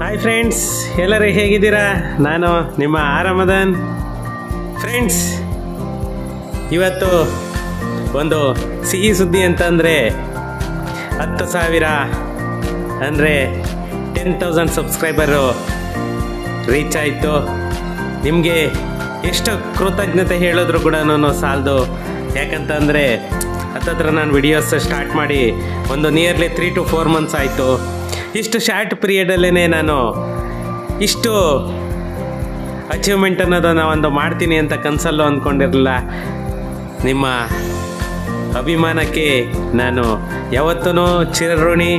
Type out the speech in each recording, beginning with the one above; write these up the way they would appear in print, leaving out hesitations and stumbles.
Hi friends, ಎಲ್ಲರೂ ಹೇಗಿದ್ದೀರಾ? ನಾನು ನಿಮ್ಮ ಆರಾಮದನ್. ಫ್ರೆಂಡ್ಸ್, ಇವತ್ತು ಒಂದು ಸಿಹಿ ಸುದ್ದಿ ಅಂತಂದರೆ 10,000 ಅಂದರೆ 10,000 ಸಬ್ಸ್ಕ್ರೈಬರು ರೀಚ್ ಆಯಿತು. ನಿಮಗೆ ಎಷ್ಟು ಕೃತಜ್ಞತೆ ಹೇಳಿದ್ರು ಕೂಡ ಸಾಲದು. ಯಾಕಂತಂದರೆ ಹತ್ತತ್ರ ನಾನು ವಿಡಿಯೋಸ್ ಸ್ಟಾರ್ಟ್ ಮಾಡಿ ಒಂದು ನಿಯರ್ಲಿ 3 to 4 months ಆಯಿತು. ಇಷ್ಟು ಶಾರ್ಟ್ ಪೀರಿಯಡಲ್ಲೇ ನಾನು ಇಷ್ಟು ಅಚೀವ್ಮೆಂಟ್ ಅನ್ನೋದನ್ನು ಒಂದು ಮಾಡ್ತೀನಿ ಅಂತ ಕನಸಲ್ಲೂ ಅಂದ್ಕೊಂಡಿರಲಿಲ್ಲ. ನಿಮ್ಮ ಅಭಿಮಾನಕ್ಕೆ ನಾನು ಯಾವತ್ತೂ ಚಿರಋಣಿ.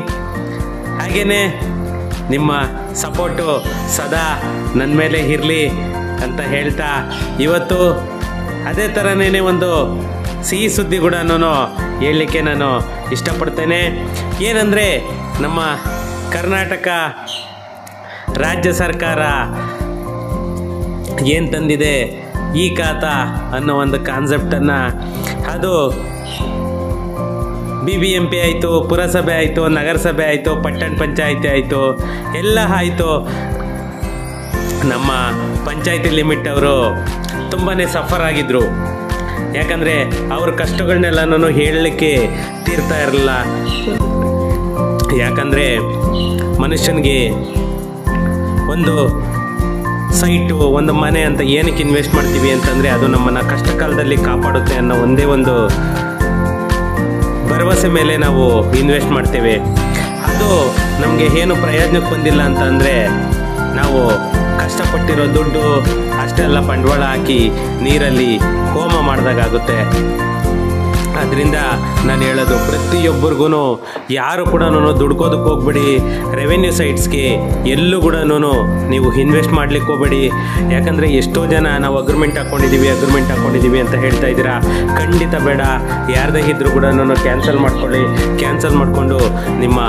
ಹಾಗೆಯೇ ನಿಮ್ಮ ಸಪೋರ್ಟು ಸದಾ ನನ್ನ ಮೇಲೆ ಇರಲಿ ಅಂತ ಹೇಳ್ತಾ, ಇವತ್ತು ಅದೇ ಥರನೇ ಒಂದು ಸಿಹಿ ಸುದ್ದಿ ಕೂಡ ಹೇಳಲಿಕ್ಕೆ ನಾನು ಇಷ್ಟಪಡ್ತೇನೆ. ಏನಂದರೆ, ನಮ್ಮ ಕರ್ನಾಟಕ ರಾಜ್ಯ ಸರ್ಕಾರ ಏನು ತಂದಿದೆ, ಈ ಖಾತಾ ಅನ್ನೋ ಒಂದು ಕಾನ್ಸೆಪ್ಟನ್ನು, ಅದು BBMP ಆಯಿತು, ಪುರಸಭೆ ಆಯಿತು, ನಗರಸಭೆ ಆಯಿತು, ಪಟ್ಟಣ ಪಂಚಾಯಿತಿ ಆಯಿತು, ಎಲ್ಲ ಆಯಿತು. ನಮ್ಮ ಪಂಚಾಯಿತಿ ಲಿಮಿಟ್ ಅವರು ತುಂಬಾ ಸಫರ್ ಆಗಿದ್ದರು. ಯಾಕಂದರೆ ಅವ್ರ ಕಷ್ಟಗಳನ್ನೆಲ್ಲನೂ ಹೇಳಲಿಕ್ಕೆ ತೀರ್ತಾ ಇರಲಿಲ್ಲ. ಯಾಕಂದರೆ ಮನುಷ್ಯನಿಗೆ ಒಂದು ಸೈಟು, ಒಂದು ಮನೆ ಅಂತ ಏನಕ್ಕೆ ಇನ್ವೆಸ್ಟ್ ಮಾಡ್ತೀವಿ ಅಂತಂದರೆ, ಅದು ನಮ್ಮನ್ನು ಕಷ್ಟ ಕಾಲದಲ್ಲಿ ಕಾಪಾಡುತ್ತೆ ಅನ್ನೋ ಒಂದೇ ಒಂದು ಭರವಸೆ ಮೇಲೆ ನಾವು ಇನ್ವೆಸ್ಟ್ ಮಾಡ್ತೇವೆ. ಅದು ನಮಗೆ ಏನು ಪ್ರಯೋಜನಕ್ಕೆ ಬಂದಿಲ್ಲ ಅಂತಂದರೆ, ನಾವು ಕಷ್ಟಪಟ್ಟಿರೋ ದುಡ್ಡು ಅಷ್ಟೆಲ್ಲ ಬಂಡವಾಳ ಹಾಕಿ ನೀರಲ್ಲಿ ಹೋಮ ಮಾಡಿದಾಗುತ್ತೆ. ಅದರಿಂದ ನಾನು ಹೇಳೋದು, ಪ್ರತಿಯೊಬ್ಬರಿಗೂ ಯಾರು ಕೂಡ ದುಡ್ಕೋದಕ್ಕೆ ಹೋಗ್ಬೇಡಿ. ರೆವೆನ್ಯೂ ಸೈಟ್ಸ್ಗೆ ಎಲ್ಲೂ ಕೂಡ ನೀವು ಇನ್ವೆಸ್ಟ್ ಮಾಡ್ಲಿಕ್ಕೆ ಹೋಗ್ಬೇಡಿ. ಯಾಕಂದರೆ ಎಷ್ಟೋ ಜನ ನಾವು ಅಗ್ರಿಮೆಂಟ್ ಹಾಕ್ಕೊಂಡಿದ್ದೀವಿ ಅಂತ ಹೇಳ್ತಾ ಇದ್ದೀರಾ. ಖಂಡಿತ ಬೇಡ. ಯಾರದೇ ಇದ್ದರೂ ಕೂಡ ಕ್ಯಾನ್ಸಲ್ ಮಾಡ್ಕೊಳ್ಳಿ. ಕ್ಯಾನ್ಸಲ್ ಮಾಡಿಕೊಂಡು ನಿಮ್ಮ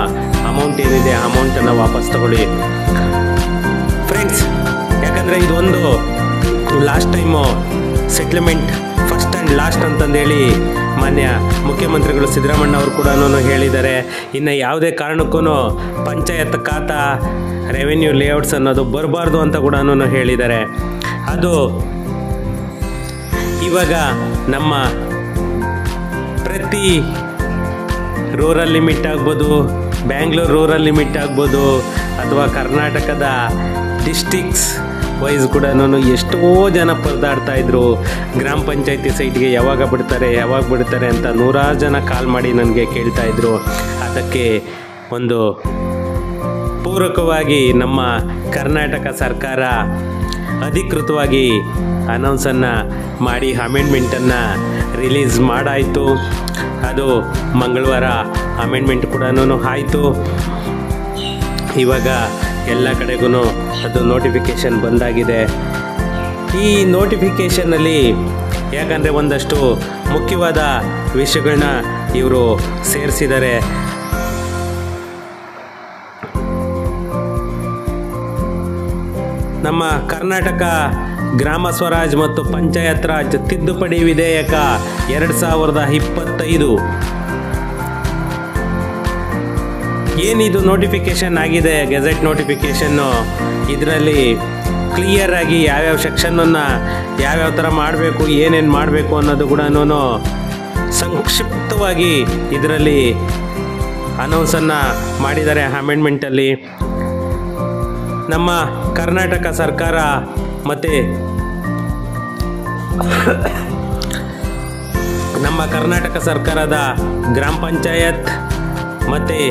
ಅಮೌಂಟ್ ಏನಿದೆ ಆ ಅಮೌಂಟನ್ನು ವಾಪಸ್ ತಗೊಳ್ಳಿ ಫ್ರೆಂಡ್ಸ್. ಯಾಕಂದರೆ ಇದೊಂದು last time settlement, first and last ಅಂತಂದೇಳಿ ಮಾನ್ಯ ಮುಖ್ಯಮಂತ್ರಿಗಳು ಸಿದ್ದರಾಮಣ್ಣ ಅವರು ಕೂಡ ಹೇಳಿದ್ದಾರೆ. ಇನ್ನು ಯಾವುದೇ ಕಾರಣಕ್ಕೂ ಪಂಚಾಯತ್ ಖಾತಾ, ರೆವೆನ್ಯೂ ಲೇಔಟ್ಸ್ ಅನ್ನೋದು ಬರಬಾರ್ದು ಅಂತ ಕೂಡ ಹೇಳಿದ್ದಾರೆ. ಅದು ಇವಾಗ ನಮ್ಮ ಪ್ರತಿ ರೂರಲ್ ಲಿಮಿಟ್ ಆಗ್ಬೋದು, ಬ್ಯಾಂಗ್ಳೂರು ರೂರಲ್ ಲಿಮಿಟ್ ಆಗ್ಬೋದು, ಅಥವಾ ಕರ್ನಾಟಕದ ಡಿಸ್ಟಿಕ್ಸ್ ವೈಸ್ ಕೂಡ ಎಷ್ಟೋ ಜನ ಪರದಾಡ್ತಾ ಇದ್ರು. ಗ್ರಾಮ ಪಂಚಾಯತಿ ಸೈಟ್ಗೆ ಯಾವಾಗ ಬಿಡ್ತಾರೆ ಅಂತ ನೂರಾರು ಜನ ಕಾಲ್ ಮಾಡಿ ನನಗೆ ಕೇಳ್ತಾ ಇದ್ರು. ಅದಕ್ಕೆ ಒಂದು ಪೂರಕವಾಗಿ ನಮ್ಮ ಕರ್ನಾಟಕ ಸರ್ಕಾರ ಅಧಿಕೃತವಾಗಿ ಅನೌನ್ಸನ್ನು ಮಾಡಿ ಅಮೆಂಡ್ಮೆಂಟನ್ನು ರಿಲೀಸ್ ಮಾಡಾಯಿತು. ಅದು ಮಂಗಳವಾರ ಅಮೆಂಡ್ಮೆಂಟ್ ಕೂಡ ಆಯಿತು. ಇವಾಗ ಎಲ್ಲ ಕಡೆಗೂ ಅದು ನೋಟಿಫಿಕೇಷನ್ ಬಂದಾಗಿದೆ. ಈ ನೋಟಿಫಿಕೇಷನ್ನಲ್ಲಿ ಯಾಕಂದರೆ ಒಂದಷ್ಟು ಮುಖ್ಯವಾದ ವಿಷಯಗಳನ್ನ ಇವರು ಸೇರಿಸಿದ್ದಾರೆ. ನಮ್ಮ ಕರ್ನಾಟಕ ಗ್ರಾಮ ಸ್ವರಾಜ್ ಮತ್ತು ಪಂಚಾಯತ್ ರಾಜ್ ತಿದ್ದುಪಡಿ ವಿಧೇಯಕ 2025 ಏನಿದು ನೋಟಿಫಿಕೇಷನ್ ಆಗಿದೆ, ಗೆಜೆಟ್ ನೋಟಿಫಿಕೇಷನ್ನು, ಇದರಲ್ಲಿ ಕ್ಲಿಯರ್ ಆಗಿ ಯಾವ್ಯಾವ ಸೆಕ್ಷನನ್ನು ಯಾವ್ಯಾವ ಥರ ಮಾಡಬೇಕು, ಏನೇನು ಮಾಡಬೇಕು ಅನ್ನೋದು ಕೂಡ ಸಂಕ್ಷಿಪ್ತವಾಗಿ ಇದರಲ್ಲಿ ಅನೌನ್ಸನ್ನು ಮಾಡಿದ್ದಾರೆ. ಅಮೆಂಡ್ಮೆಂಟಲ್ಲಿ ನಮ್ಮ ಕರ್ನಾಟಕ ಸರ್ಕಾರ ಮತ್ತು ನಮ್ಮ ಕರ್ನಾಟಕ ಸರ್ಕಾರದ ಗ್ರಾಮ ಪಂಚಾಯತ್ ಮತ್ತು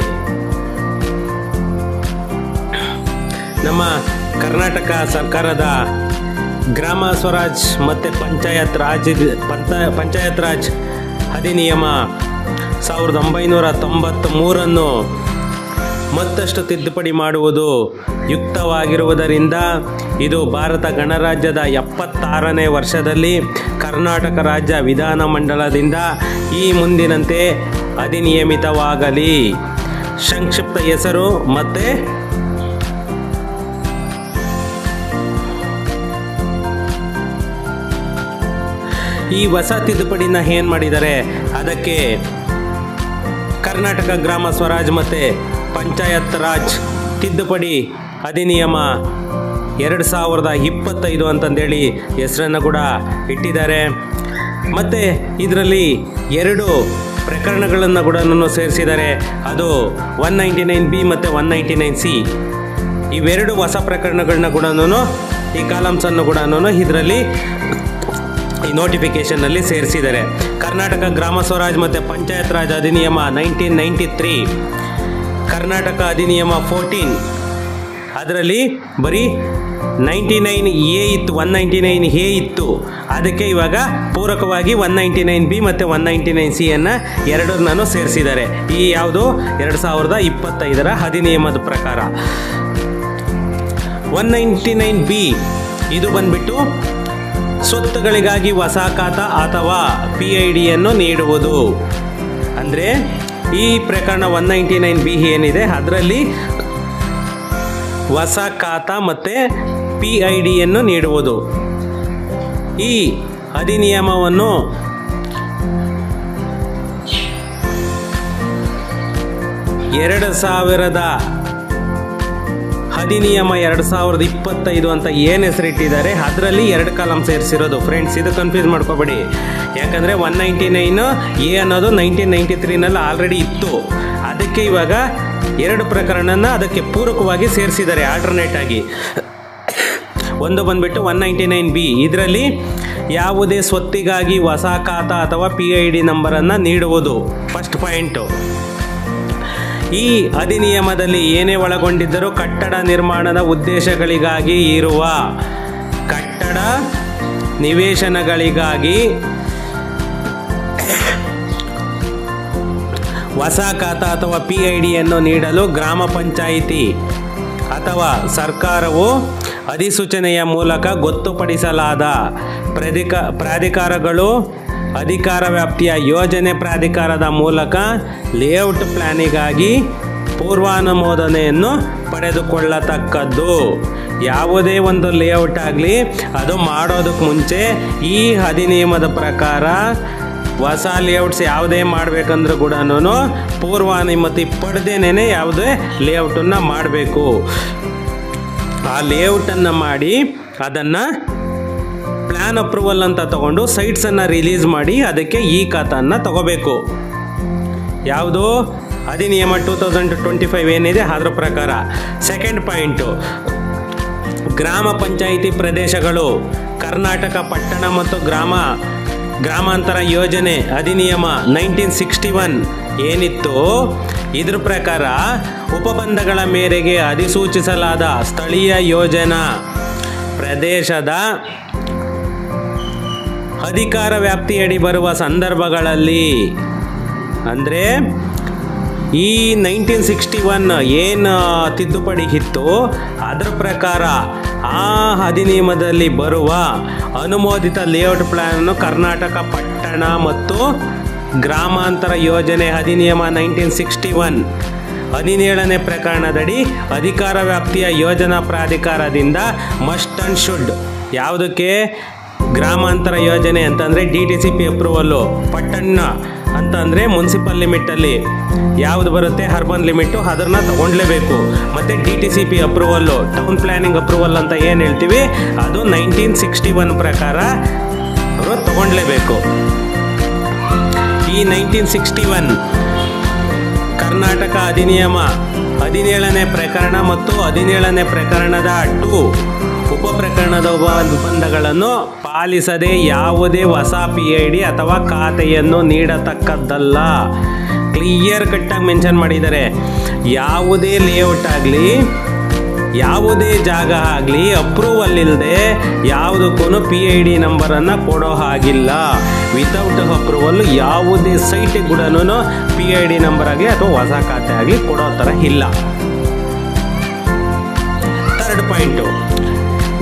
ನಮ್ಮ ಕರ್ನಾಟಕ ಸರ್ಕಾರದ ಗ್ರಾಮ ಸ್ವರಾಜ್ ಮತ್ತು ಪಂಚಾಯತ್ ರಾಜ್ ಅಧಿನಿಯಮ 1993 ಮತ್ತಷ್ಟು ತಿದ್ದುಪಡಿ ಮಾಡುವುದು ಯುಕ್ತವಾಗಿರುವುದರಿಂದ ಇದು ಭಾರತ ಗಣರಾಜ್ಯದ 76ನೇ ವರ್ಷದಲ್ಲಿ ಕರ್ನಾಟಕ ರಾಜ್ಯ ವಿಧಾನಮಂಡಲದಿಂದ ಈ ಮುಂದಿನಂತೆ ಅಧಿನಿಯಮಿತವಾಗಲಿ. ಸಂಕ್ಷಿಪ್ತ ಹೆಸರು ಮತ್ತು ಈ ಹೊಸ ತಿದ್ದುಪಡಿನ ಏನು ಮಾಡಿದ್ದಾರೆ, ಅದಕ್ಕೆ ಕರ್ನಾಟಕ ಗ್ರಾಮ ಸ್ವರಾಜ್ ಮತ್ತು ಪಂಚಾಯತ್ ರಾಜ್ ತಿದ್ದುಪಡಿ ಅಧಿನಿಯಮ 2025 ಅಂತಂದೇಳಿ ಹೆಸರನ್ನು ಕೂಡ ಇಟ್ಟಿದ್ದಾರೆ. ಮತ್ತು ಇದರಲ್ಲಿ 2 ಪ್ರಕರಣಗಳನ್ನು ಕೂಡ ಸೇರಿಸಿದ್ದಾರೆ. ಅದು 199B ಮತ್ತು 199C. ಇವೆರಡು ಹೊಸ ಪ್ರಕರಣಗಳನ್ನ ಕೂಡ ಈ ಕಾಲಮ್ಸನ್ನು ಕೂಡ ಇದರಲ್ಲಿ ಈ ನೋಟಿಫಿಕೇಷನ್ನಲ್ಲಿ ಸೇರಿಸಿದ್ದಾರೆ. ಕರ್ನಾಟಕ ಗ್ರಾಮ ಸ್ವರಾಜ್ ಮತ್ತು ಪಂಚಾಯತ್ ರಾಜ್ ಅಧಿನಿಯಮ 1993, ಕರ್ನಾಟಕ ಅಧಿನಿಯಮ 14, ಅದರಲ್ಲಿ ಬರೀ 99A ಇತ್ತು, 199A ಇತ್ತು. ಅದಕ್ಕೆ ಇವಾಗ ಪೂರಕವಾಗಿ 199B ಮತ್ತು 199C ಎರಡನ್ನೂ ಸೇರಿಸಿದ್ದಾರೆ. ಈ ಯಾವುದು 2025 ಅಧಿನಿಯಮದ ಪ್ರಕಾರ. 199B ಇದು ಬಂದ್ಬಿಟ್ಟು ಸ್ವತ್ತುಗಳಿಗಾಗಿ ಹೊಸ ಖಾತಾ ಅಥವಾ PIDಯನ್ನು ನೀಡುವುದು. ಅಂದರೆ ಈ ಪ್ರಕರಣ 199B ಏನಿದೆ ಅದರಲ್ಲಿ ಹೊಸ ಖಾತಾ ಮತ್ತು PIDಯನ್ನು ನೀಡುವುದು. ಈ ಅಧಿನಿಯಮವನ್ನು ಅಧಿನಿಯಮ 2025 ಅಂತ ಏನು ಹೆಸರಿಟ್ಟಿದ್ದಾರೆ ಅದರಲ್ಲಿ 2 ಕಾಲಮ್ ಸೇರಿಸಿರೋದು. ಫ್ರೆಂಡ್ಸ್, ಇದು ಕನ್ಫ್ಯೂಸ್ ಮಾಡ್ಕೋಬೇಡಿ. ಯಾಕಂದರೆ 199A ಅನ್ನೋದು 1993ನಲ್ಲಿ ಆಲ್ರೆಡಿ ಇತ್ತು. ಅದಕ್ಕೆ ಇವಾಗ 2 ಪ್ರಕರಣನ ಅದಕ್ಕೆ ಪೂರಕವಾಗಿ ಸೇರಿಸಿದ್ದಾರೆ ಆಲ್ಟರ್ನೇಟ್ ಆಗಿ. ಒಂದು ಬಂದ್ಬಿಟ್ಟು 199B, ಇದರಲ್ಲಿ ಯಾವುದೇ ಸ್ವತ್ತಿಗಾಗಿ ಹೊಸ ಖಾತಾ ಅಥವಾ PID ನಂಬರನ್ನು ನೀಡುವುದು. First point. ಈ ಅಧಿನಿಯಮದಲ್ಲಿ ಏನೇ ಒಳಗೊಂಡಿದ್ದರೂ ಕಟ್ಟಡ ನಿರ್ಮಾಣದ ಉದ್ದೇಶಗಳಿಗಾಗಿ ಇರುವ ಕಟ್ಟಡ ನಿವೇಶನಗಳಿಗಾಗಿ ಹೊಸ ಖಾತಾ ಅಥವಾ PIDಯನ್ನು ನೀಡಲು ಗ್ರಾಮ ಪಂಚಾಯಿತಿ ಅಥವಾ ಸರ್ಕಾರವು ಅಧಿಸೂಚನೆಯ ಮೂಲಕ ಗೊತ್ತುಪಡಿಸಲಾದ ಪ್ರಾಧಿಕಾರಗಳು ಅಧಿಕಾರ ವ್ಯಾಪ್ತಿಯ ಯೋಜನೆ ಪ್ರಾಧಿಕಾರದ ಮೂಲಕ ಲೇಔಟ್ ಪ್ಲಾನಿಗಾಗಿ ಪೂರ್ವಾನುಮೋದನೆಯನ್ನು ಪಡೆದುಕೊಳ್ಳತಕ್ಕದ್ದು. ಯಾವುದೇ ಒಂದು ಲೇಔಟ್ ಆಗಲಿ ಅದು ಮಾಡೋದಕ್ಕೆ ಮುಂಚೆ ಈ ಅಧಿನಿಯಮದ ಪ್ರಕಾರ ಹೊಸ ಲೇಔಟ್ಸ್ ಯಾವುದೇ ಮಾಡಬೇಕಂದ್ರೂ ಕೂಡ ಪೂರ್ವಾನುಮತಿ ಪಡೆದೇನೆ ಯಾವುದೇ ಲೇಔಟನ್ನು ಮಾಡಬೇಕು. ಆ ಲೇಔಟನ್ನು ಮಾಡಿ ಅದನ್ನು ಪ್ಲ್ಯಾನ್ ಅಪ್ರೂವಲ್ ಅಂತ ತಗೊಂಡು ಸೈಟ್ಸನ್ನು ರಿಲೀಸ್ ಮಾಡಿ ಅದಕ್ಕೆ ಈ ಖಾತಾನ ತಗೋಬೇಕು. ಯಾವುದು ಅಧಿನಿಯಮ 2025 ಏನಿದೆ ಅದರ ಪ್ರಕಾರ. ಸೆಕೆಂಡ್ ಪಾಯಿಂಟು, ಗ್ರಾಮ ಪಂಚಾಯಿತಿ ಪ್ರದೇಶಗಳು ಕರ್ನಾಟಕ ಪಟ್ಟಣ ಮತ್ತು ಗ್ರಾಮಾಂತರ ಯೋಜನೆ ಅಧಿನಿಯಮ 1961 ಏನಿತ್ತು ಇದ್ರ ಪ್ರಕಾರ ಉಪಬಂಧಗಳ ಮೇರೆಗೆ ಅಧಿಸೂಚಿಸಲಾದ ಸ್ಥಳೀಯ ಯೋಜನಾ ಪ್ರದೇಶದ ಅಧಿಕಾರ ವ್ಯಾಪ್ತಿಯಡಿ ಬರುವ ಸಂದರ್ಭಗಳಲ್ಲಿ, ಅಂದರೆ ಈ 1961 ಏನು ತಿದ್ದುಪಡಿ ಇತ್ತು ಅದರ ಪ್ರಕಾರ ಆ ಅಧಿನಿಯಮದಲ್ಲಿ ಬರುವ ಅನುಮೋದಿತ ಲೇಔಟ್ ಪ್ಲಾನನ್ನು ಕರ್ನಾಟಕ ಪಟ್ಟಣ ಮತ್ತು ಗ್ರಾಮಾಂತರ ಯೋಜನೆ ಅಧಿನಿಯಮ 1961 17ನೇ ಪ್ರಕರಣದಡಿ ಅಧಿಕಾರ ವ್ಯಾಪ್ತಿಯ ಯೋಜನಾ ಪ್ರಾಧಿಕಾರದಿಂದ ಮಸ್ಟ್ ಅಂಡ್ ಶುಡ್, ಯಾವುದಕ್ಕೆ ಗ್ರಾಮಾಂತರ ಯೋಜನೆ ಅಂತಂದರೆ DTCP ಅಪ್ರೂವಲ್ಲು, ಪಟ್ಟಣ ಅಂತಂದರೆ ಮುನ್ಸಿಪಲ್ ಲಿಮಿಟಲ್ಲಿ ಯಾವುದು ಬರುತ್ತೆ ಅರ್ಬನ್ ಲಿಮಿಟು ಅದನ್ನು ತಗೊಳ್ಲೇಬೇಕು. ಮತ್ತು DTCP approval, town planning approval ಅಂತ ಏನು ಹೇಳ್ತೀವಿ ಅದು 1961 ಪ್ರಕಾರ ಅವರು ತಗೊಳ್ಲೇಬೇಕು. ಈ 1961 ಕರ್ನಾಟಕ ಅಧಿನಿಯಮ 17ನೇ ಪ್ರಕರಣ ಮತ್ತು 17ನೇ ಪ್ರಕರಣದ 2 ಉಪ ಪ್ರಕರಣದ ಒಪ್ಪಂದಗಳನ್ನು ಪಾಲಿಸದೆ ಯಾವುದೇ ಹೊಸ PID ಅಥವಾ ಖಾತೆಯನ್ನು ನೀಡತಕ್ಕದ್ದಲ್ಲ. ಕ್ಲಿಯರ್ ಕಟ್ಟಾಗಿ ಮೆನ್ಷನ್ ಮಾಡಿದ್ದಾರೆ. ಯಾವುದೇ ಲೇಔಟ್ ಆಗಲಿ ಯಾವುದೇ ಜಾಗ ಆಗಲಿ ಅಪ್ರೂವಲ್ ಇಲ್ಲದೆ ಯಾವುದಕ್ಕೂ PID ನಂಬರನ್ನು ಕೊಡೋ ಹಾಗಿಲ್ಲ. ವಿತೌಟ್ ಅಪ್ರೂವಲ್ ಯಾವುದೇ ಸೈಟಿಗೆ ಕೂಡ PID ನಂಬರ್ ಆಗಲಿ ಅಥವಾ ಹೊಸ ಖಾತೆ ಆಗಲಿ ಕೊಡೋ ಥರ ಇಲ್ಲ. ಥರ್ಡ್ ಪಾಯಿಂಟು,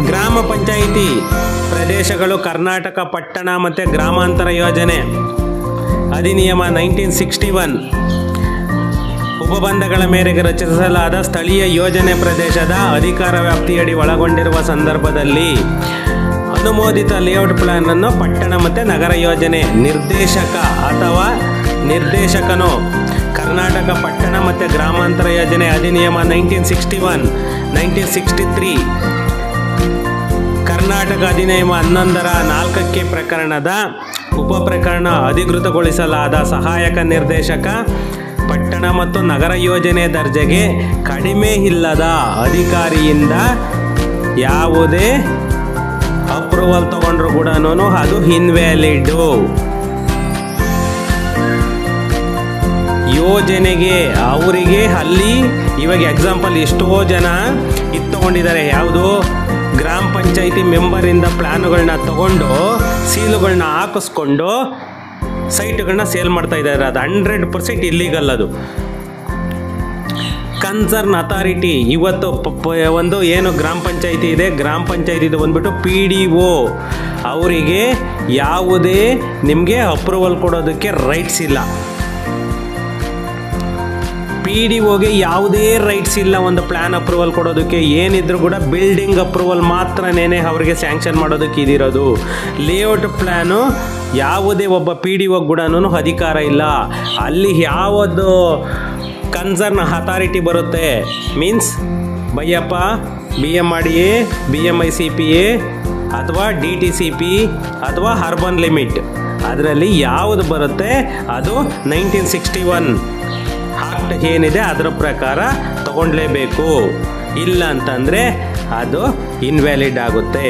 ಗ್ರಾಮ ಪಂಚಾಯಿತಿ ಪ್ರದೇಶಗಳು ಕರ್ನಾಟಕ ಪಟ್ಟಣ ಮತ್ತು ಗ್ರಾಮಾಂತರ ಯೋಜನೆ ಅಧಿನಿಯಮ 1961 ಉಪಬಂಧಗಳ ಮೇರೆಗೆ ರಚಿಸಲಾದ ಸ್ಥಳೀಯ ಯೋಜನೆ ಪ್ರದೇಶದ ಅಧಿಕಾರ ವ್ಯಾಪ್ತಿಯಡಿ ಒಳಗೊಂಡಿರುವ ಸಂದರ್ಭದಲ್ಲಿ ಅನುಮೋದಿತ ಲೇಔಟ್ ಪ್ಲಾನ್ ಅನ್ನು ಪಟ್ಟಣ ಮತ್ತು ನಗರ ಯೋಜನೆ ನಿರ್ದೇಶಕ ಅಥವಾ ನಿರ್ದೇಶಕನು ಕರ್ನಾಟಕ ಪಟ್ಟಣ ಮತ್ತು ಗ್ರಾಮಾಂತರ ಯೋಜನೆ ಅಧಿನಿಯಮ 1961, 1963, ಕರ್ನಾಟಕ ಅಧಿನಿಯಮ 11(4) ಪ್ರಕರಣದ ಉಪಪ್ರಕರಣ ಅಧಿಕೃತಗೊಳಿಸಲಾದ ಸಹಾಯಕ ನಿರ್ದೇಶಕ ಪಟ್ಟಣ ಮತ್ತು ನಗರ ಯೋಜನೆ ದರ್ಜೆಗೆ ಕಡಿಮೆ ಇಲ್ಲದ ಅಧಿಕಾರಿಯಿಂದ ಯಾವುದೇ ಅಪ್ರೂವಲ್ ತಗೊಂಡ್ರು ಕೂಡ ಅದು ಇನ್ವ್ಯಾಲಿಡು. ಯೋಜನೆಗೆ ಅವರಿಗೆ ಅಲ್ಲಿ ಇವಾಗ ಎಕ್ಸಾಂಪಲ್ ಎಷ್ಟೋ ಜನ ಇದು ತಗೊಂಡಿದ್ದಾರೆ, ಯಾವುದು ಗ್ರಾಮ ಪಂಚಾಯಿತಿ ಮೆಂಬರಿಂದ ಪ್ಲ್ಯಾನುಗಳನ್ನ ತಗೊಂಡು ಸೀಲುಗಳನ್ನ ಹಾಕಿಸ್ಕೊಂಡು ಸೈಟ್ಗಳನ್ನ ಸೇಲ್ ಮಾಡ್ತಾ ಇದ್ದಾರೆ. ಅದು 100% ಇಲ್ಲಿಗಲ್. ಅದು ಕನ್ಸರ್ನ್ ಅಥಾರಿಟಿ ಇವತ್ತು ಒಂದು ಏನು ಗ್ರಾಮ ಪಂಚಾಯಿತಿ ಇದೆ, ಗ್ರಾಮ ಪಂಚಾಯಿತಿದು ಬಂದ್ಬಿಟ್ಟು PDO ಅವರಿಗೆ ಯಾವುದೇ ನಿಮಗೆ ಅಪ್ರೂವಲ್ ಕೊಡೋದಕ್ಕೆ ರೈಟ್ಸ್ ಇಲ್ಲ. PDOಗೆ ಯಾವುದೇ ರೈಟ್ಸ್ ಇಲ್ಲ ಒಂದು ಪ್ಲ್ಯಾನ್ ಅಪ್ರೂವಲ್ ಕೊಡೋದಕ್ಕೆ. ಏನಿದ್ರು ಕೂಡ ಬಿಲ್ಡಿಂಗ್ ಅಪ್ರೂವಲ್ ಮಾತ್ರನೇ ಅವರಿಗೆ ಸ್ಯಾಂಕ್ಷನ್ ಮಾಡೋದಕ್ಕೆ ಇದಿರೋದು. ಲೇಔಟ್ ಪ್ಲ್ಯಾನು ಯಾವುದೇ ಒಬ್ಬ PDO ಕೂಡ ಅಧಿಕಾರ ಇಲ್ಲ. ಅಲ್ಲಿ ಯಾವುದು ಕನ್ಸರ್ನ್ ಅಥಾರಿಟಿ ಬರುತ್ತೆ ಮೀನ್ಸ್ ಬೈಯಪ್ಪ BMRDA, BMICPA ಅಥವಾ DTCP ಅಥವಾ ಅರ್ಬನ್ ಲಿಮಿಟ್, ಅದರಲ್ಲಿ ಯಾವುದು ಬರುತ್ತೆ ಅದು 1961 ಆಕ್ಟ್ ಏನಿದೆ ಅದರ ಪ್ರಕಾರ ತಗೊಳ್ಳೇಬೇಕು. ಇಲ್ಲ ಅಂತಂದರೆ ಅದು ಇನ್ವ್ಯಾಲಿಡ್ ಆಗುತ್ತೆ.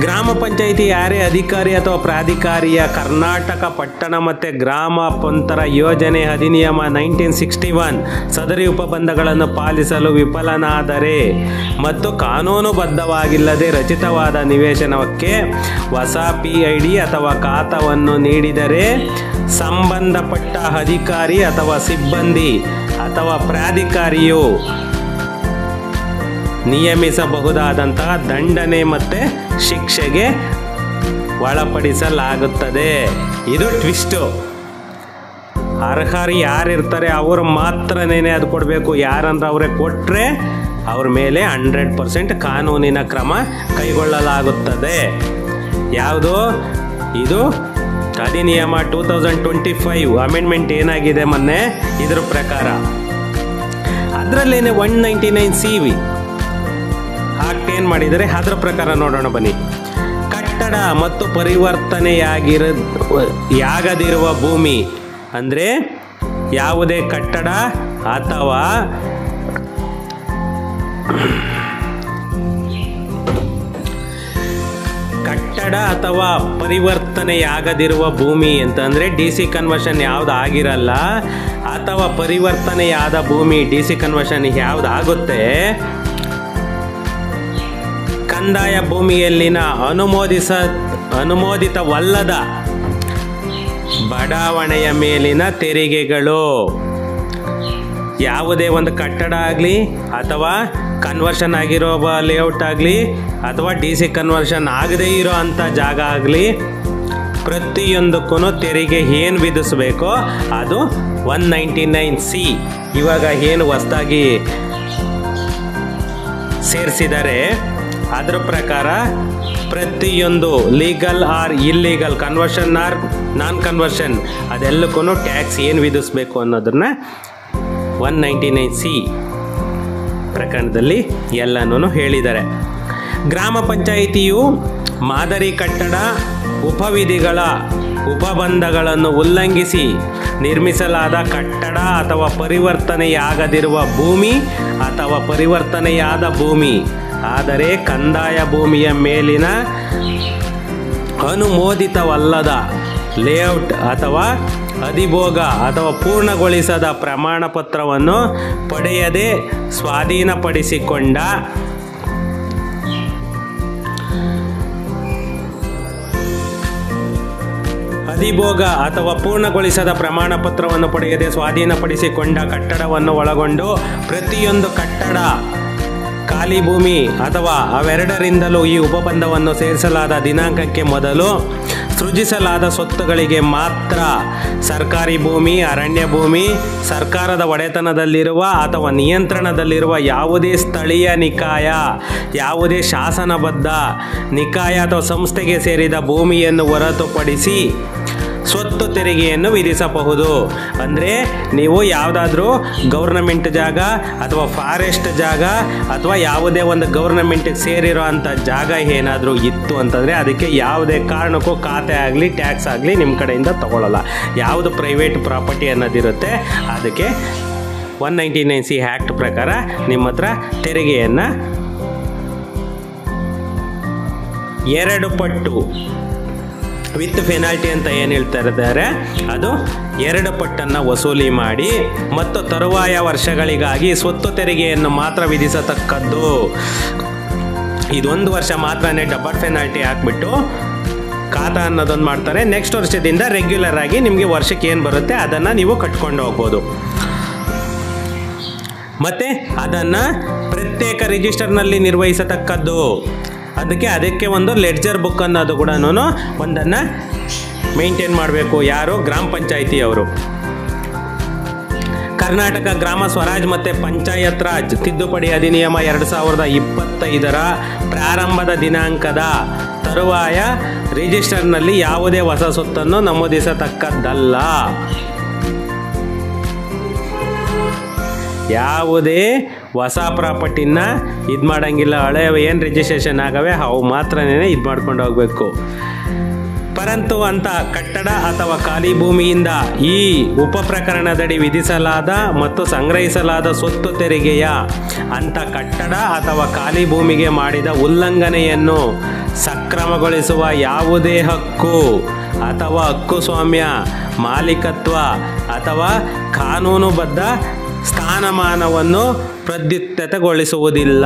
ಗ್ರಾಮ ಪಂಚಾಯಿತಿ ಯಾರೇ ಅಧಿಕಾರಿ ಅಥವಾ ಪ್ರಾಧಿಕಾರಿಯ ಕರ್ನಾಟಕ ಪಟ್ಟಣ ಮತ್ತು ಗ್ರಾಮಾಂತರ ಯೋಜನೆ ಅಧಿನಿಯಮ 1961 ಸದರಿ ಉಪಬಂಧಗಳನ್ನು ಪಾಲಿಸಲು ವಿಫಲನಾದರೆ ಮತ್ತು ಕಾನೂನುಬದ್ಧವಾಗಿಲ್ಲದೆ ರಚಿತವಾದ ನಿವೇಶನಕ್ಕೆ ಹೊಸ PID ಅಥವಾ ಖಾತವನ್ನು ನೀಡಿದರೆ ಸಂಬಂಧಪಟ್ಟ ಅಧಿಕಾರಿ ಅಥವಾ ಸಿಬ್ಬಂದಿ ಅಥವಾ ಪ್ರಾಧಿಕಾರಿಯು ನಿಯಮಿಸಬಹುದಾದಂತಹ ದಂಡನೆ ಮತ್ತು ಶಿಕ್ಷೆಗೆ ಒಳಪಡಿಸಲಾಗುತ್ತದೆ. ಇದು ಟ್ವಿಸ್ಟು. ಅರ್ಹರು ಯಾರಿರ್ತಾರೆ ಅವರು ಮಾತ್ರನೇ ಅದು ಕೊಡಬೇಕು. ಯಾರಂದ್ರೆ ಅವರೇ ಕೊಟ್ಟರೆ ಅವ್ರ ಮೇಲೆ 100% ಕಾನೂನಿನ ಕ್ರಮ ಕೈಗೊಳ್ಳಲಾಗುತ್ತದೆ. ಯಾವುದು ಇದು ಅಧಿನಿಯಮ 2025 ಅಮೆಂಡ್ಮೆಂಟ್ ಏನಾಗಿದೆ ಮೊನ್ನೆ, ಇದ್ರ ಪ್ರಕಾರ ಅದರಲ್ಲೇನೆ 199CV ಆಕ್ಟ್ ಏನು ಮಾಡಿದರೆ ಅದರ ಪ್ರಕಾರ ನೋಡೋಣ ಬನ್ನಿ. ಕಟ್ಟಡ ಮತ್ತು ಪರಿವರ್ತನೆಯಾಗದಿರುವ ಭೂಮಿ ಅಂದರೆ ಯಾವುದೇ ಕಟ್ಟಡ ಅಥವಾ ಪರಿವರ್ತನೆಯಾಗದಿರುವ ಭೂಮಿ ಅಂತಂದರೆ DC ಕನ್ವರ್ಷನ್ ಯಾವ್ದು ಆಗಿರಲ್ಲ ಅಥವಾ ಪರಿವರ್ತನೆಯಾದ ಭೂಮಿ DC ಕನ್ವರ್ಷನ್ ಯಾವ್ದು ಆಗುತ್ತೆ, ಕಂದಾಯ ಭೂಮಿಯಲ್ಲಿನ ಅನುಮೋದಿತವಲ್ಲದ ಬಡಾವಣೆಯ ಮೇಲಿನ ತೆರಿಗೆಗಳು. ಯಾವುದೇ ಒಂದು ಕಟ್ಟಡ ಆಗಲಿ ಅಥವಾ ಕನ್ವರ್ಷನ್ ಆಗಿರೋ ಲೇಔಟ್ ಆಗಲಿ ಅಥವಾ DC ಕನ್ವರ್ಷನ್ ಆಗದೇ ಇರೋ ಅಂಥ ಜಾಗ ಆಗಲಿ ಪ್ರತಿಯೊಂದಕ್ಕೂ ತೆರಿಗೆ ಏನು ವಿಧಿಸಬೇಕೋ ಅದು 199C ಇವಾಗ ಏನು ಹೊಸದಾಗಿ ಸೇರಿಸಿದ್ದಾರೆ ಅದರ ಪ್ರಕಾರ ಪ್ರತಿಯೊಂದು legal or illegal, conversion or non conversion ಅದೆಲ್ಲಕ್ಕೂ ಟ್ಯಾಕ್ಸ್ ಏನು ವಿಧಿಸಬೇಕು ಅನ್ನೋದನ್ನ 199C ಪ್ರಕರಣದಲ್ಲಿ ಎಲ್ಲನೂ ಹೇಳಿದ್ದಾರೆ. ಗ್ರಾಮ ಪಂಚಾಯಿತಿಯು ಮಾದರಿ ಕಟ್ಟಡ ಉಪವಿಧಿಗಳ ಉಪಬಂಧಗಳನ್ನು ಉಲ್ಲಂಘಿಸಿ ನಿರ್ಮಿಸಲಾದ ಕಟ್ಟಡ ಅಥವಾ ಪರಿವರ್ತನೆಯಾಗದಿರುವ ಭೂಮಿ ಅಥವಾ ಪರಿವರ್ತನೆಯಾದ ಭೂಮಿ ಆದರೆ ಕಂದಾಯ ಭೂಮಿಯ ಮೇಲಿನ ಅನುಮೋದಿತವಲ್ಲದ ಲೇಔಟ್ ಅಥವಾ ಅಧಿಭೋಗ ಅಥವಾ ಪೂರ್ಣಗೊಳಿಸದ ಪ್ರಮಾಣ ಪತ್ರವನ್ನು ಪಡೆಯದೆ ಸ್ವಾಧೀನಪಡಿಸಿಕೊಂಡ ಅಧಿಭೋಗ ಅಥವಾ ಪೂರ್ಣಗೊಳಿಸದ ಪ್ರಮಾಣ ಪತ್ರವನ್ನು ಪಡೆಯದೆ ಸ್ವಾಧೀನಪಡಿಸಿಕೊಂಡ ಕಟ್ಟಡವನ್ನು ಒಳಗೊಂಡು ಪ್ರತಿಯೊಂದು ಕಟ್ಟಡ, ಖಾಲಿ ಭೂಮಿ ಅಥವಾ ಅವೆರಡರಿಂದಲೂ ಈ ಉಪಬಂಧವನ್ನು ಸೇರಿಸಲಾದ ದಿನಾಂಕಕ್ಕೆ ಮೊದಲು ಸೃಜಿಸಲಾದ ಸ್ವತ್ತುಗಳಿಗೆ ಮಾತ್ರ ಸರ್ಕಾರಿ ಭೂಮಿ, ಅರಣ್ಯ ಭೂಮಿ, ಸರ್ಕಾರದ ಒಡೆತನದಲ್ಲಿರುವ ಅಥವಾ ನಿಯಂತ್ರಣದಲ್ಲಿರುವ ಯಾವುದೇ ಸ್ಥಳೀಯ ನಿಕಾಯ, ಯಾವುದೇ ಶಾಸನಬದ್ಧ ನಿಕಾಯ ಅಥವಾ ಸಂಸ್ಥೆಗೆ ಸೇರಿದ ಭೂಮಿಯನ್ನು ಹೊರತುಪಡಿಸಿ ಸ್ವತ್ತು ತೆರಿಗೆಯನ್ನು ವಿಧಿಸಬಹುದು. ಅಂದರೆ ನೀವು ಯಾವುದಾದ್ರೂ ಗೌರ್ನಮೆಂಟ್ ಜಾಗ ಅಥವಾ ಫಾರೆಸ್ಟ್ ಜಾಗ ಅಥವಾ ಯಾವುದೇ ಒಂದು ಗೌರ್ನಮೆಂಟಿಗೆ ಸೇರಿರೋ ಅಂಥ ಜಾಗ ಏನಾದರೂ ಇತ್ತು ಅಂತಂದರೆ ಅದಕ್ಕೆ ಯಾವುದೇ ಕಾರಣಕ್ಕೂ ಖಾತೆ ಆಗಲಿ ಟ್ಯಾಕ್ಸ್ ಆಗಲಿ ನಿಮ್ಮ ಕಡೆಯಿಂದ ತಗೊಳ್ಳಲ್ಲ. ಯಾವುದು ಪ್ರೈವೇಟ್ ಪ್ರಾಪರ್ಟಿ ಅನ್ನೋದಿರುತ್ತೆ ಅದಕ್ಕೆ 199C ಆ್ಯಕ್ಟ್ ಪ್ರಕಾರ ನಿಮ್ಮ ಹತ್ರ ತೆರಿಗೆಯನ್ನು 2 ಪಟ್ಟು ವಿತ್ ಪೆನಾಲ್ಟಿ ಅಂತ ಏನು ಹೇಳ್ತಾ ಇದ್ದಾರೆ ಅದು 2 ಪಟ್ಟನ್ನು ವಸೂಲಿ ಮಾಡಿ ಮತ್ತು ತರುವಾಯ ವರ್ಷಗಳಿಗಾಗಿ ಸ್ವತ್ತು ತೆರಿಗೆಯನ್ನು ಮಾತ್ರ ವಿಧಿಸತಕ್ಕದ್ದು. ಇದೊಂದು ವರ್ಷ ಮಾತ್ರನೇ ಡಬಲ್ ಪೆನಾಲ್ಟಿ ಹಾಕ್ಬಿಟ್ಟು ಖಾತಾ ಅನ್ನೋದೊಂದು ಮಾಡ್ತಾರೆ. ನೆಕ್ಸ್ಟ್ ವರ್ಷದಿಂದ ರೆಗ್ಯುಲರ್ ಆಗಿ ನಿಮಗೆ ವರ್ಷಕ್ಕೆ ಏನು ಬರುತ್ತೆ ಅದನ್ನು ನೀವು ಕಟ್ಕೊಂಡು ಹೋಗ್ಬೋದು. ಮತ್ತು ಅದನ್ನು ಪ್ರತ್ಯೇಕ ರಿಜಿಸ್ಟರ್ನಲ್ಲಿ ನಿರ್ವಹಿಸತಕ್ಕದ್ದು. ಅದಕ್ಕೆ ಒಂದು ಲೆಡ್ಜರ್ ಬುಕ್ ಅನ್ನೋದು ಕೂಡ ಒಂದನ್ನು ಮೇಂಟೈನ್ ಮಾಡಬೇಕು. ಯಾರು? ಗ್ರಾಮ ಪಂಚಾಯಿತಿಯವರು. ಕರ್ನಾಟಕ ಗ್ರಾಮ ಸ್ವರಾಜ್ ಮತ್ತು ಪಂಚಾಯತ್ ರಾಜ್ ತಿದ್ದುಪಡಿ ಅಧಿನಿಯಮ 2025ರ ಪ್ರಾರಂಭದ ದಿನಾಂಕದ ತರುವಾಯ ರಿಜಿಸ್ಟರ್ನಲ್ಲಿ ಯಾವುದೇ ಹೊಸ ಸ್ವತ್ತನ್ನು ನಮೂದಿಸತಕ್ಕದ್ದಲ್ಲ. ಯಾವುದೇ ಹೊಸ ಪ್ರಾಪರ್ಟಿನ ಇದು ಮಾಡೋಂಗಿಲ್ಲ. ಹಳೆಯ ಏನು ರಿಜಿಸ್ಟ್ರೇಷನ್ ಆಗವೆ ಅವು ಮಾತ್ರನೇ ಇದು ಮಾಡ್ಕೊಂಡು ಹೋಗಬೇಕು. ಪರಂತು ಅಂಥ ಕಟ್ಟಡ ಅಥವಾ ಖಾಲಿ ಭೂಮಿಯಿಂದ ಈ ಉಪ ಪ್ರಕರಣದಡಿ ವಿಧಿಸಲಾದ ಮತ್ತು ಸಂಗ್ರಹಿಸಲಾದ ಸ್ವತ್ತು ತೆರಿಗೆಯ ಅಂಥ ಕಟ್ಟಡ ಅಥವಾ ಖಾಲಿ ಭೂಮಿಗೆ ಮಾಡಿದ ಉಲ್ಲಂಘನೆಯನ್ನು ಸಕ್ರಮಗೊಳಿಸುವ ಯಾವುದೇ ಹಕ್ಕು ಅಥವಾ ಹಕ್ಕುಸ್ವಾಮ್ಯ ಮಾಲೀಕತ್ವ ಅಥವಾ ಕಾನೂನುಬದ್ಧ ಸ್ಥಾನಮಾನವನ್ನು ಪ್ರದ್ಯುಕ್ತಗೊಳಿಸುವುದಿಲ್ಲ.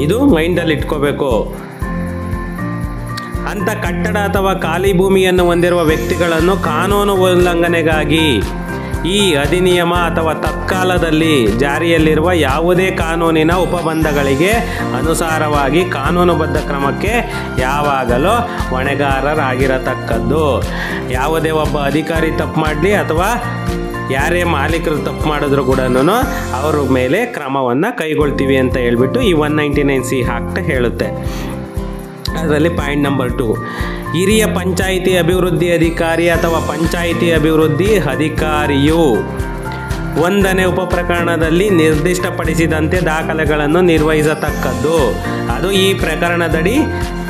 ಇದು ಮೈಂಡಲ್ಲಿ ಇಟ್ಕೋಬೇಕು. ಅಂಥ ಕಟ್ಟಡ ಅಥವಾ ಖಾಲಿ ಭೂಮಿಯನ್ನು ಹೊಂದಿರುವ ವ್ಯಕ್ತಿಗಳನ್ನು ಕಾನೂನು ಉಲ್ಲಂಘನೆಗಾಗಿ ಈ ಅಧಿನಿಯಮ ಅಥವಾ ತತ್ಕಾಲದಲ್ಲಿ ಜಾರಿಯಲ್ಲಿರುವ ಯಾವುದೇ ಕಾನೂನಿನ ಉಪಬಂಧಗಳಿಗೆ ಅನುಸಾರವಾಗಿ ಕಾನೂನುಬದ್ಧ ಕ್ರಮಕ್ಕೆ ಯಾವಾಗಲೂ ಹೊಣೆಗಾರರಾಗಿರತಕ್ಕದ್ದು. ಯಾವುದೇ ಒಬ್ಬ ಅಧಿಕಾರಿ ತಪ್ಪು ಮಾಡಲಿ ಅಥವಾ ಯಾರೇ ಮಾಲೀಕರು ತಪ್ಪು ಮಾಡಿದ್ರು ಕೂಡ ಅವ್ರ ಮೇಲೆ ಕ್ರಮವನ್ನು ಕೈಗೊಳ್ತೀವಿ ಅಂತ ಹೇಳ್ಬಿಟ್ಟು ಈ 199C ಆ್ಯಕ್ಟ್ ಹೇಳುತ್ತೆ. ಅದರಲ್ಲಿ ಪಾಯಿಂಟ್ ನಂಬರ್ 2, ಹಿರಿಯ ಪಂಚಾಯಿತಿ ಅಭಿವೃದ್ಧಿ ಅಧಿಕಾರಿ ಅಥವಾ ಪಂಚಾಯಿತಿ ಅಭಿವೃದ್ಧಿ ಅಧಿಕಾರಿಯು 1ನೇ ಉಪಪ್ರಕರಣದಲ್ಲಿ ನಿರ್ದಿಷ್ಟಪಡಿಸಿದಂತೆ ದಾಖಲೆಗಳನ್ನು ನಿರ್ವಹಿಸತಕ್ಕದ್ದು. ಅದು ಈ ಪ್ರಕರಣದಡಿ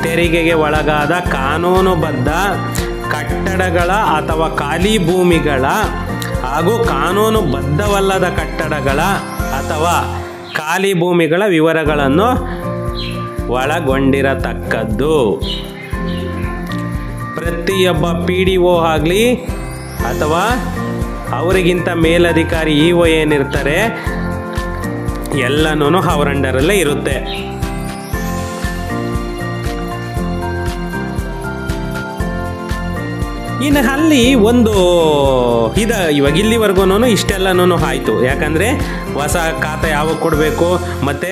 ತೆರಿಗೆಗೆ ಒಳಗಾದ ಕಾನೂನುಬದ್ಧ ಕಟ್ಟಡಗಳ ಅಥವಾ ಖಾಲಿ ಭೂಮಿಗಳ ಹಾಗೂ ಕಾನೂನುಬದ್ಧವಲ್ಲದ ಕಟ್ಟಡಗಳ ಅಥವಾ ಖಾಲಿ ಭೂಮಿಗಳ ವಿವರಗಳನ್ನು ಒಳಗೊಂಡಿರತಕ್ಕದ್ದು. ಪ್ರತಿಯೊಬ್ಬ PDO ಆಗಲಿ ಅಥವಾ ಅವರಿಗಿಂತ ಮೇಲಧಿಕಾರಿ EO ಏನಿರ್ತಾರೆ ಎಲ್ಲನೂ ಅವರ ಅಂಡರಲ್ಲೇ ಇರುತ್ತೆ. ಇನ್ನು ಅಲ್ಲಿ ಒಂದು ಇವಾಗ ಇಲ್ಲಿವರೆಗೂ ಇಷ್ಟೆಲ್ಲನೂ ಆಯಿತು. ಯಾಕಂದರೆ ಹೊಸ ಖಾತೆ ಯಾವಾಗ ಕೊಡಬೇಕು ಮತ್ತು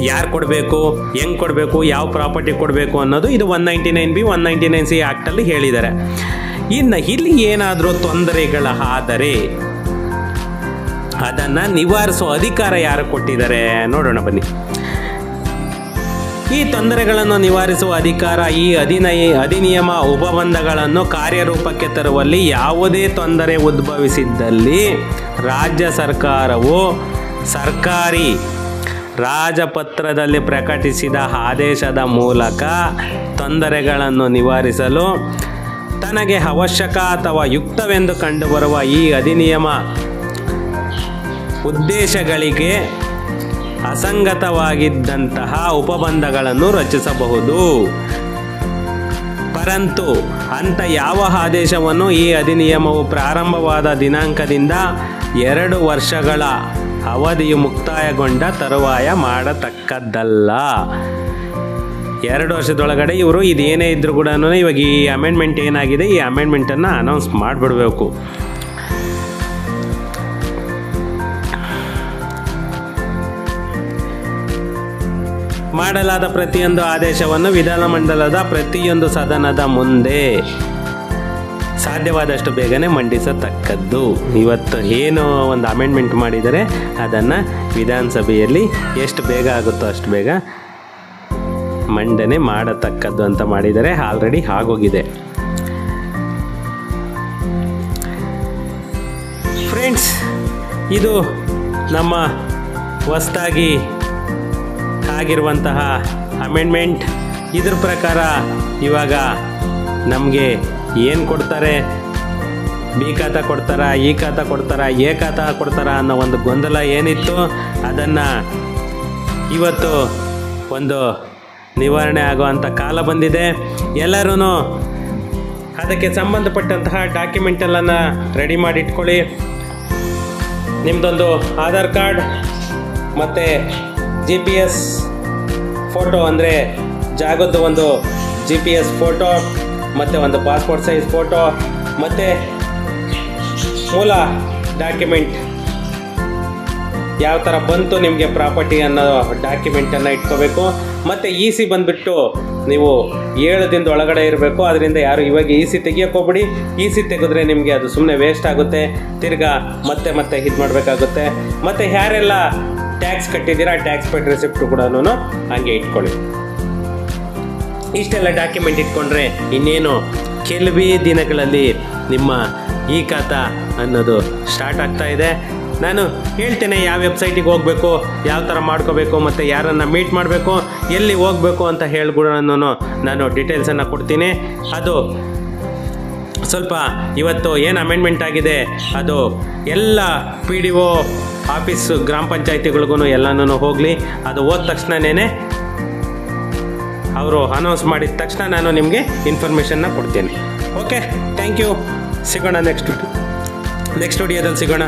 ಯಾರು ಕೊಡಬೇಕು, ಹೆಂಗೆ ಕೊಡಬೇಕು, ಯಾವ ಪ್ರಾಪರ್ಟಿ ಕೊಡಬೇಕು ಅನ್ನೋದು ಇದು 199B 199C ಆ್ಯಕ್ಟಲ್ಲಿ ಹೇಳಿದ್ದಾರೆ. ಇನ್ನು ಇಲ್ಲಿ ಏನಾದರೂ ತೊಂದರೆಗಳಾದರೆ ಅದನ್ನು ನಿವಾರಿಸೋ ಅಧಿಕಾರ ಯಾರು ಕೊಟ್ಟಿದ್ದಾರೆ ನೋಡೋಣ ಬನ್ನಿ. ಈ ತೊಂದರೆಗಳನ್ನು ನಿವಾರಿಸುವ ಅಧಿಕಾರ ಈ ಅಧಿನಿಯಮ ಉಪಬಂಧಗಳನ್ನು ಕಾರ್ಯರೂಪಕ್ಕೆ ತರುವಲ್ಲಿ ಯಾವುದೇ ತೊಂದರೆ ಉದ್ಭವಿಸಿದ್ದಲ್ಲಿ ರಾಜ್ಯ ಸರ್ಕಾರವು ಸರ್ಕಾರಿ ರಾಜಪತ್ರದಲ್ಲಿ ಪ್ರಕಟಿಸಿದ ಆದೇಶದ ಮೂಲಕ ತೊಂದರೆಗಳನ್ನು ನಿವಾರಿಸಲು ತನಗೆ ಅವಶ್ಯಕ ಅಥವಾ ಯುಕ್ತವೆಂದು ಕಂಡುಬರುವ ಈ ಅಧಿನಿಯಮ ಉದ್ದೇಶಗಳಿಗೆ ಅಸಂಗತವಾಗಿದ್ದಂತಹ ಉಪಬಂಧಗಳನ್ನು ರಚಿಸಬಹುದು. ಪರಂತು ಅಂಥ ಯಾವ ಆದೇಶವನ್ನು ಈ ಅಧಿನಿಯಮವು ಪ್ರಾರಂಭವಾದ ದಿನಾಂಕದಿಂದ 2 ವರ್ಷಗಳ ಅವಧಿಯು ಮುಕ್ತಾಯಗೊಂಡ ತರುವಾಯ ಮಾಡತಕ್ಕದ್ದಲ್ಲ. 2 ವರ್ಷದೊಳಗಡೆ ಇವರು ಇದೇನೇ ಇದ್ರೂ ಕೂಡ ಇವಾಗ ಈ ಅಮೆಂಡ್ಮೆಂಟ್ ಏನಾಗಿದೆ ಈ ಅಮೆಂಡ್ಮೆಂಟನ್ನು ಅನೌನ್ಸ್ ಮಾಡಿಬಿಡಬೇಕು. ಮಾಡಲಾದ ಪ್ರತಿಯೊಂದು ಆದೇಶವನ್ನು ವಿಧಾನಮಂಡಲದ ಪ್ರತಿಯೊಂದು ಸದನದ ಮುಂದೆ ಸಾಧ್ಯವಾದಷ್ಟು ಬೇಗನೆ ಮಂಡಿಸತಕ್ಕದ್ದು. ಇವತ್ತು ಏನು ಒಂದು ಅಮೆಂಡ್ಮೆಂಟ್ ಮಾಡಿದರೆ ಅದನ್ನು ವಿಧಾನಸಭೆಯಲ್ಲಿ ಎಷ್ಟು ಬೇಗ ಆಗುತ್ತೋ ಅಷ್ಟು ಬೇಗ ಮಂಡನೆ ಮಾಡತಕ್ಕದ್ದು ಅಂತ ಮಾಡಿದರೆ ಆಲ್ರೆಡಿ ಆಗೋಗಿದೆ. ಫ್ರೆಂಡ್ಸ್, ಇದು ನಮ್ಮ ಹೊಸದಾಗಿ ಆಗಿರುವಂತಹ ಅಮೆಂಡ್ಮೆಂಟ್. ಇದ್ರ ಪ್ರಕಾರ ಇವಾಗ ನಮಗೆ ಏನು ಕೊಡ್ತಾರೆ, ಬಿ ಖಾತಾ ಕೊಡ್ತಾರಾ, ಈ ಖಾತಾ ಕೊಡ್ತಾರಾ, ಎ ಖಾತಾ ಕೊಡ್ತಾರಾ ಅನ್ನೋ ಒಂದು ಗೊಂದಲ ಏನಿತ್ತು ಅದನ್ನು ಇವತ್ತು ಒಂದು ನಿವಾರಣೆ ಆಗುವಂಥ ಕಾಲ ಬಂದಿದೆ. ಎಲ್ಲರೂ ಅದಕ್ಕೆ ಸಂಬಂಧಪಟ್ಟಂತಹ ಡಾಕ್ಯುಮೆಂಟೆಲ್ಲನ್ನು ರೆಡಿ ಮಾಡಿ ಇಟ್ಕೊಳ್ಳಿ. ನಿಮ್ಮದೊಂದು ಆಧಾರ್ ಕಾರ್ಡ್ ಮತ್ತು GPS ಫೋಟೋ, ಅಂದರೆ ಜಾಗದ್ದು ಒಂದು GPS ಫೋಟೋ ಮತ್ತು ಒಂದು ಪಾಸ್ಪೋರ್ಟ್ ಸೈಜ್ ಫೋಟೋ ಮತ್ತು ಮೂಲ ಡಾಕ್ಯುಮೆಂಟ್ ಯಾವ ಥರ ಬಂತು ನಿಮಗೆ ಪ್ರಾಪರ್ಟಿ ಅನ್ನೋ ಡಾಕ್ಯುಮೆಂಟನ್ನು ಇಟ್ಕೋಬೇಕು. ಮತ್ತು EC ಬಂದುಬಿಟ್ಟು ನೀವು 7 ದಿನದ ಒಳಗಡೆ ಇರಬೇಕು. ಅದರಿಂದ ಯಾರು ಇವಾಗ EC ತೆಗಿಯೋಕ್ಕೋಗ್ಬಿಡಿ. EC ತೆಗೆದ್ರೆ ನಿಮಗೆ ಅದು ಸುಮ್ಮನೆ ವೇಸ್ಟ್ ಆಗುತ್ತೆ, ತಿರ್ಗಾ ಮತ್ತೆ ಇದು ಮಾಡಬೇಕಾಗುತ್ತೆ. ಮತ್ತು ಯಾರೆಲ್ಲ ಟ್ಯಾಕ್ಸ್ ಕಟ್ಟಿದ್ದೀರಾ ಟ್ಯಾಕ್ಸ್ ಪೇಡ್ ರೆಸಿಪ್ಟು ಕೂಡ ಹಂಗೆ ಇಟ್ಕೊಳ್ಳಿ. ಇಷ್ಟೆಲ್ಲ ಡಾಕ್ಯುಮೆಂಟ್ ಇಟ್ಕೊಂಡ್ರೆ ಇನ್ನೇನು ಕೆಲವೇ ದಿನಗಳಲ್ಲಿ ನಿಮ್ಮ ಈ ಖಾತಾ ಅನ್ನೋದು ಸ್ಟಾರ್ಟ್ ಆಗ್ತಾ ಇದೆ. ನಾನು ಹೇಳ್ತೇನೆ ಯಾವ ವೆಬ್ಸೈಟಿಗೆ ಹೋಗಬೇಕು, ಯಾವ ಥರ ಮಾಡ್ಕೋಬೇಕು, ಮತ್ತು ಯಾರನ್ನು ಮೀಟ್ ಮಾಡಬೇಕು, ಎಲ್ಲಿ ಹೋಗಬೇಕು ಅಂತ ಹೇಳ್ಬಿಡೋ ನಾನು ಡೀಟೇಲ್ಸನ್ನು ಕೊಡ್ತೀನಿ. ಅದು ಸ್ವಲ್ಪ ಇವತ್ತು ಏನು ಅಮೆಂಡ್ಮೆಂಟ್ ಆಗಿದೆ ಅದು ಎಲ್ಲ PDO ಆಫೀಸ್ ಗ್ರಾಮ ಪಂಚಾಯತಿಗಳಿಗೂ ಎಲ್ಲನೂ ಹೋಗಲಿ. ಅದು ಹೋದ ತಕ್ಷಣವೇ ಅವರು ಅನೌನ್ಸ್ ಮಾಡಿದ ತಕ್ಷಣ ನಾನು ನಿಮಗೆ ಇನ್ಫಾರ್ಮೇಷನ್ನ ಕೊಡ್ತೀನಿ. Okay, thank you. ಸಿಗೋಣ ನೆಕ್ಸ್ಟ್ ವಿಡಿಯೋದಲ್ಲಿ ಸಿಗೋಣ.